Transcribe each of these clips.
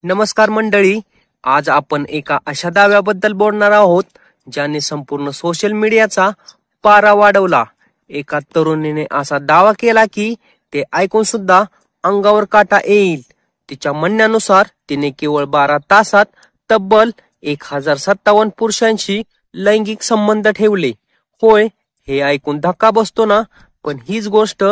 नमस्कार मंडळी, आज आपण एका अशा दाव्याबद्दल बोलणार आहोत ज्याने संपूर्ण सोशल मीडियाचा पारा वाढवला। एका तरुणीने असा दावा केला की ते ऐकून सुद्धा अंगावर काटा येईल। तिच्या म्हणण्यानुसार तिने केवळ 12 तासात तब्बल 1057 पुरुषांशी लैंगिक संबंध ठेवले। होय, हे ऐकून धक्का बसतो ना, पण हीच गोष्ट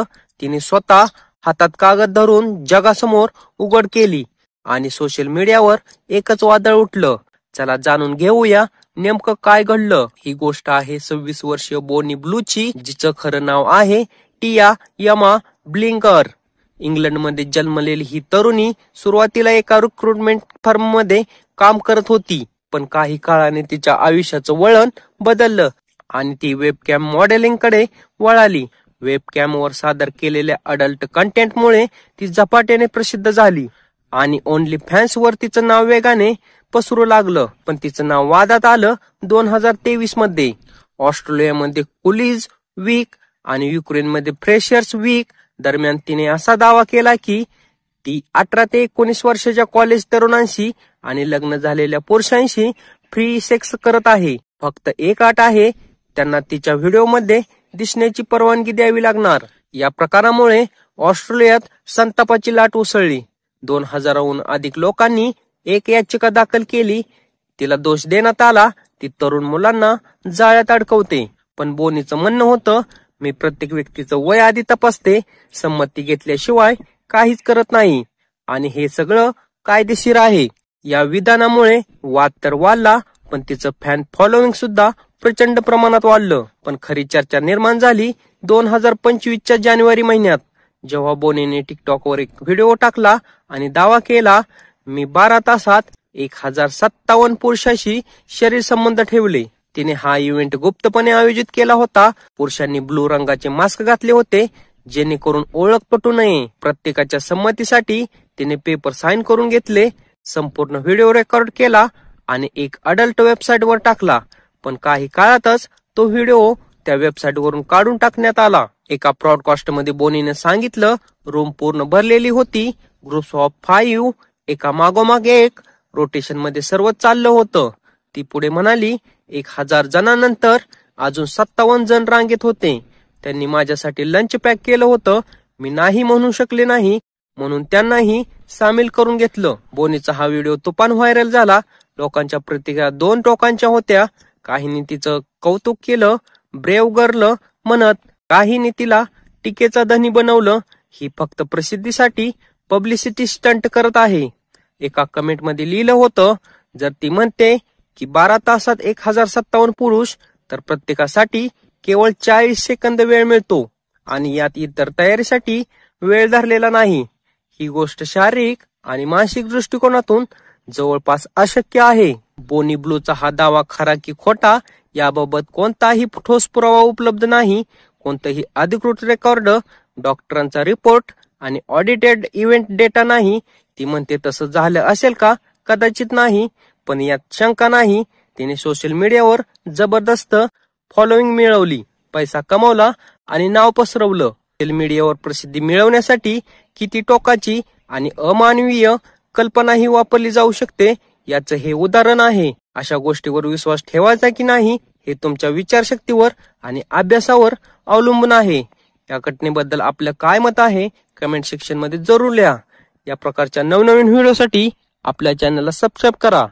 तिने स्वतः हातात कागद धरून जगासमोर उघड केली आणि सोशल मीडियावर एकच वादळ उठलं। चला जाणून घेऊया नेमकं काय घडलं। ही गोष्ट आहे 26 वर्षीय बोनी ब्लूची, जिचं खरं नाव आहे टिया यमा ब्लिंकर। इंग्लंडमध्ये जन्मलेली ही तरुणी सुरुवातीला एका रिक्रुटमेंट फर्ममध्ये काम करत होती, पण काही काळाने तिच्या आयुष्याचं वळण बदललं आणि ती वेबकॅम मॉडेलिंगकडे वळाली। वेबकॅमवर सादर केलेल्या अडल्ट कंटेंटमुळे ती झपाट्याने प्रसिद्ध झाली आणि ओनली फॅन्स वर तिचं नाव वेगाने पसरू लागलं। पण तिचं नाव वादात आलं 2023 मध्ये। ऑस्ट्रेलियामध्ये कुलीज वीक आणि युक्रेनमध्ये फ्रेशर्स वीक दरम्यान तिने असा दावा केला की ती 18 ते 19 वर्षाच्या कॉलेज तरुणांशी आणि लग्न झालेल्या पुरुषांशी फ्री सेक्स करत आहे। फक्त एक अट आहे, त्यांना तिच्या व्हिडिओमध्ये दिसण्याची परवानगी द्यावी लागणार। या प्रकारामुळे ऑस्ट्रेलियात संतापाची लाट उसळली। 2000हून अधिक लोकांनी एक याचिका दाखल केली। तिला दोष देण्यात आला ती तरुण मुलांना जाळ्यात अडकवते। पण बोनीचं म्हणणं होतं, मी प्रत्येक व्यक्तीचं वय आधी तपासते, संमती घेतल्याशिवाय काहीच करत नाही आणि हे सगळं कायदेशीर आहे। या विधानामुळे वाद तर वाढला, पण तिचं फॅन फॉलोइंग सुद्धा प्रचंड प्रमाणात वाढलं। पण खरी चर्चा निर्माण झाली 2025च्या जानेवारी महिन्यात, जेव्हा बोनीने टिकटॉकवर एक व्हिडिओ टाकला आणि दावा केला, मी 12 तासात 1057 पुरुषांशी शरीर संबंध ठेवले। तिने हा इव्हेंट गुप्तपणे आयोजित केला होता। पुरुषांनी ब्लू रंगाचे मास्क घातले होते जेणेकरून ओळख पटू नये। प्रत्येकाच्या संमतीसाठी तिने पेपर साइन करून घेतले, संपूर्ण व्हिडिओ रेकॉर्ड केला आणि एक अडल्ट वेबसाईटवर टाकला। पण काही काळातच तो व्हिडिओ त्या वेबसाईटवरून काढून टाकण्यात आला। एका ब्रॉडकास्टमध्ये बोनीने सांगितलं, रूम पूर्ण भरलेली होती, ग्रुप्स ऑफ 5 एका मागोमाग एक रोटेशन मध्ये सर्व चाललं होतं। ती पुढे म्हणाली, 1000 जणांनंतर अजून 57 जण रांगेत होते। त्यांनी माझ्यासाठी लंच पॅक केलं होतं, मी नाही म्हणू शकले नाही म्हणून त्यांनाही सामील करून घेतलं। बोनीचा हा व्हिडिओ तुफान व्हायरल झाला। लोकांच्या प्रतिक्रिया दोन टोकांच्या होत्या। काहींनी तिचं कौतुक केलं, ब्रेव गर्ल म्हणत, काहींनी तिला टीकेचा धनी बनवलं, ही फक्त प्रसिद्धीसाठी पब्लिसिटी स्टंट करत आहे। एका कमेंटमध्ये लिहिलं होतं, जर ती म्हणते की 12 तासात 1057 पुरुष, तर प्रत्येकासाठी केवळ 40 सेकंद वेळ मिळतो आणि यात इतर तयारीसाठी वेळ धरलेला नाही। ही गोष्ट शारीरिक आणि मानसिक दृष्टिकोनातून जवळपास अशक्य आहे। बोनी ब्लूचा हा दावा खरा की खोटा याबाबत कोणताही ठोस पुरावा उपलब्ध नाही। कोणतंही अधिकृत रेकॉर्ड, डॉक्टरांचा रिपोर्ट आणि ऑडिटेड इव्हेंट डेटा नाही। ती म्हणते तसं झालं असेल का? कदाचित नाही, पण यात शंका नाही, तिने सोशल मीडियावर जबरदस्त फॉलोइंग मिळवली, पैसा कमवला आणि नाव पसरवलं। सोशल मीडियावर प्रसिद्धी मिळवण्यासाठी किती टोकाची आणि अमानवीय कल्पनाही वापरली जाऊ शकते याचं हे उदाहरण आहे। अशा गोष्टीवर विश्वास ठेवायचा की नाही हे तुमच्या विचारशक्तीवर आणि अभ्यासावर अवलंबून आहे। या घटनेबद्दल आपलं काय मत आहे कमेंट सेक्शन मध्ये जरूर लिहा। या प्रकारच्या नवनवीन व्हिडिओसाठी आपल्या चॅनलला सबस्क्राईब करा।